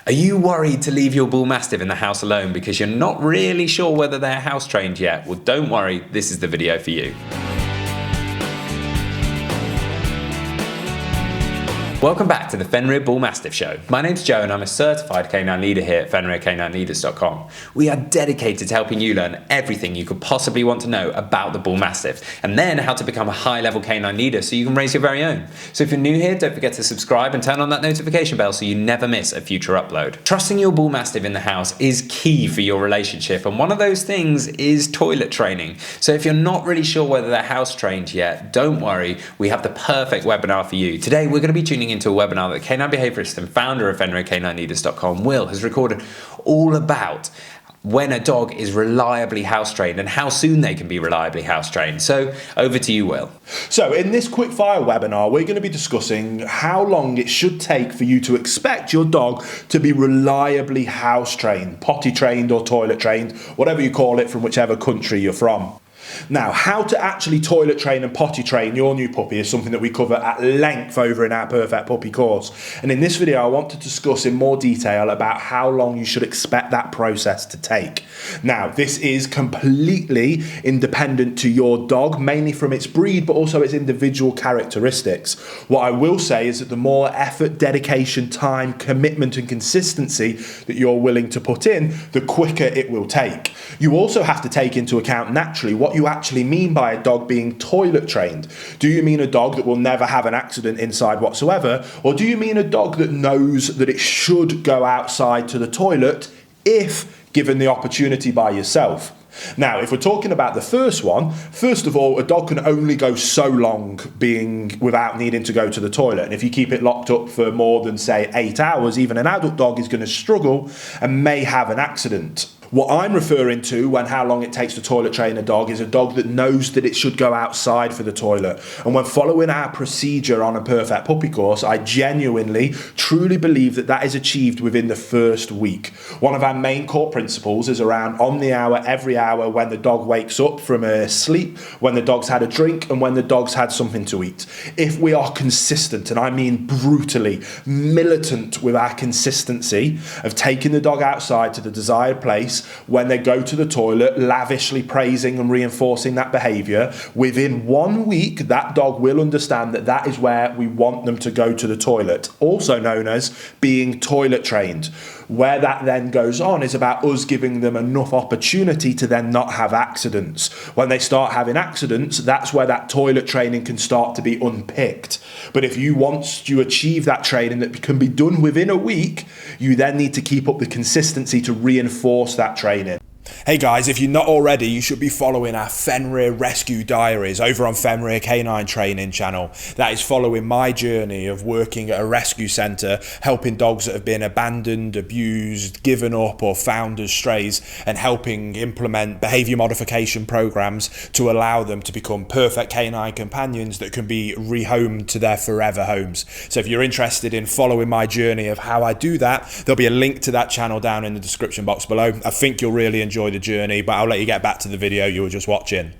Are you worried to leave your Bullmastiff in the house alone because you're not really sure whether they're house trained yet? Well, don't worry, this is the video for you. Welcome back to the Fenrir Bullmastiff Show. My name's Joe and I'm a certified canine leader here at FenrirCanineLeaders.com. We are dedicated to helping you learn everything you could possibly want to know about the Bullmastiff and then how to become a high-level canine leader so you can raise your very own. So if you're new here, don't forget to subscribe and turn on that notification bell so you never miss a future upload. Trusting your Bullmastiff in the house is key for your relationship, and one of those things is toilet training. So if you're not really sure whether they're house trained yet, don't worry, we have the perfect webinar for you. Today we're going to be tuning into a webinar that canine behaviorist and founder of FenrirCanineLeaders.com, Will, has recorded all about when a dog is reliably house trained and how soon they can be reliably house trained. So over to you, Will. So in this quick fire webinar, we're going to be discussing how long it should take for you to expect your dog to be reliably house trained, potty trained or toilet trained, whatever you call it from whichever country you're from. Now, how to actually toilet train and potty train your new puppy is something that we cover at length over in our Perfect Puppy course. And in this video, I want to discuss in more detail about how long you should expect that process to take. Now, this is completely independent to your dog, mainly from its breed, but also its individual characteristics. What I will say is that the more effort, dedication, time, commitment, and consistency that you're willing to put in, the quicker it will take. You also have to take into account naturally what you actually mean by a dog being toilet trained. Do you mean a dog that will never have an accident inside whatsoever? Or do you mean a dog that knows that it should go outside to the toilet if given the opportunity by yourself? Now, if we're talking about the first one, first of all, a dog can only go so long being without needing to go to the toilet. And if you keep it locked up for more than, say, 8 hours, even an adult dog is going to struggle and may have an accident. What I'm referring to when how long it takes to toilet train a dog is a dog that knows that it should go outside for the toilet. And when following our procedure on a Perfect Puppy course, I genuinely, truly believe that that is achieved within the first week. One of our main core principles is around on the hour, every hour, when the dog wakes up from a sleep, when the dog's had a drink, and when the dog's had something to eat. If we are consistent, and I mean brutally, militant with our consistency of taking the dog outside to the desired place, when they go to the toilet, lavishly praising and reinforcing that behaviour, within 1 week, that dog will understand that that is where we want them to go to the toilet, also known as being toilet trained. Where that then goes on is about us giving them enough opportunity to then not have accidents. When they start having accidents, that's where that toilet training can start to be unpicked. But if you want to achieve that training that can be done within a week, you then need to keep up the consistency to reinforce that training. Hey guys, if you're not already, you should be following our Fenrir Rescue Diaries over on Fenrir Canine Training channel. That is following my journey of working at a rescue centre, helping dogs that have been abandoned, abused, given up or found as strays, and helping implement behaviour modification programs to allow them to become perfect canine companions that can be rehomed to their forever homes. So if you're interested in following my journey of how I do that, there'll be a link to that channel down in the description box below. I think you'll really enjoy the journey, but I'll let you get back to the video you were just watching.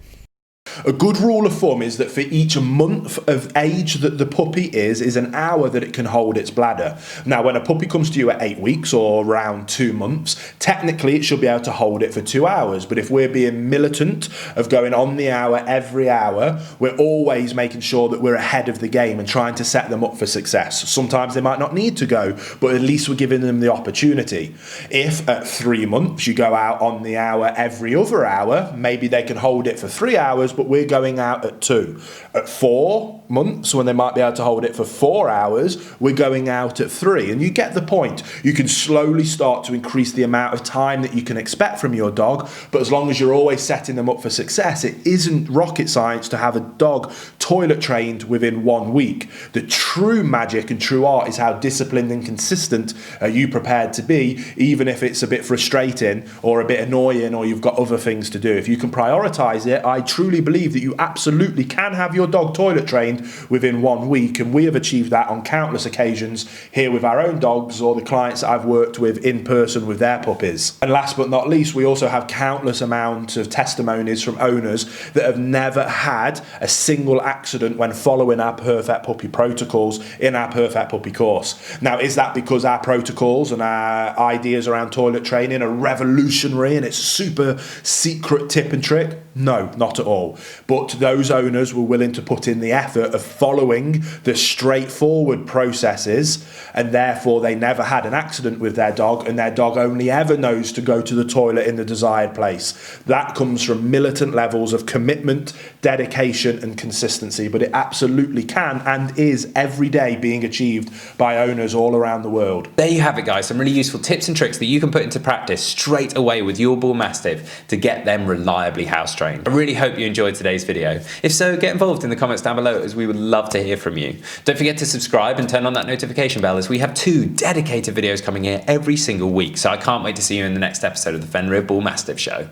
A good rule of thumb is that for each month of age that the puppy is an hour that it can hold its bladder. Now, when a puppy comes to you at 8 weeks or around 2 months, technically it should be able to hold it for 2 hours. But if we're being militant of going on the hour every hour, we're always making sure that we're ahead of the game and trying to set them up for success. Sometimes they might not need to go, but at least we're giving them the opportunity. If at 3 months you go out on the hour every other hour, maybe they can hold it for 3 hours, but we're going out at 2. At 4 months, when they might be able to hold it for 4 hours, we're going out at 3. And you get the point. You can slowly start to increase the amount of time that you can expect from your dog, but as long as you're always setting them up for success, it isn't rocket science to have a dog toilet trained within 1 week. The true magic and true art is how disciplined and consistent are you prepared to be, even if it's a bit frustrating or a bit annoying or you've got other things to do. If you can prioritize it, I truly believe believe that you absolutely can have your dog toilet trained within 1 week, and we have achieved that on countless occasions here with our own dogs or the clients that I've worked with in person with their puppies. And last but not least, we also have countless amounts of testimonies from owners that have never had a single accident when following our Perfect Puppy protocols in our Perfect Puppy course. Now, is that because our protocols and our ideas around toilet training are revolutionary and it's super secret tip and trick? No, not at all. But those owners were willing to put in the effort of following the straightforward processes, and therefore they never had an accident with their dog, and their dog only ever knows to go to the toilet in the desired place. That comes from militant levels of commitment, dedication and consistency, but it absolutely can and is every day being achieved by owners all around the world. There you have it, guys. Some really useful tips and tricks that you can put into practice straight away with your Bullmastiff to get them reliably house trained. I really hope you enjoyed today's video. If so, get involved in the comments down below, as we would love to hear from you. Don't forget to subscribe and turn on that notification bell, as we have 2 dedicated videos coming here every single week, so I can't wait to see you in the next episode of the Fenrir Bullmastiff Show.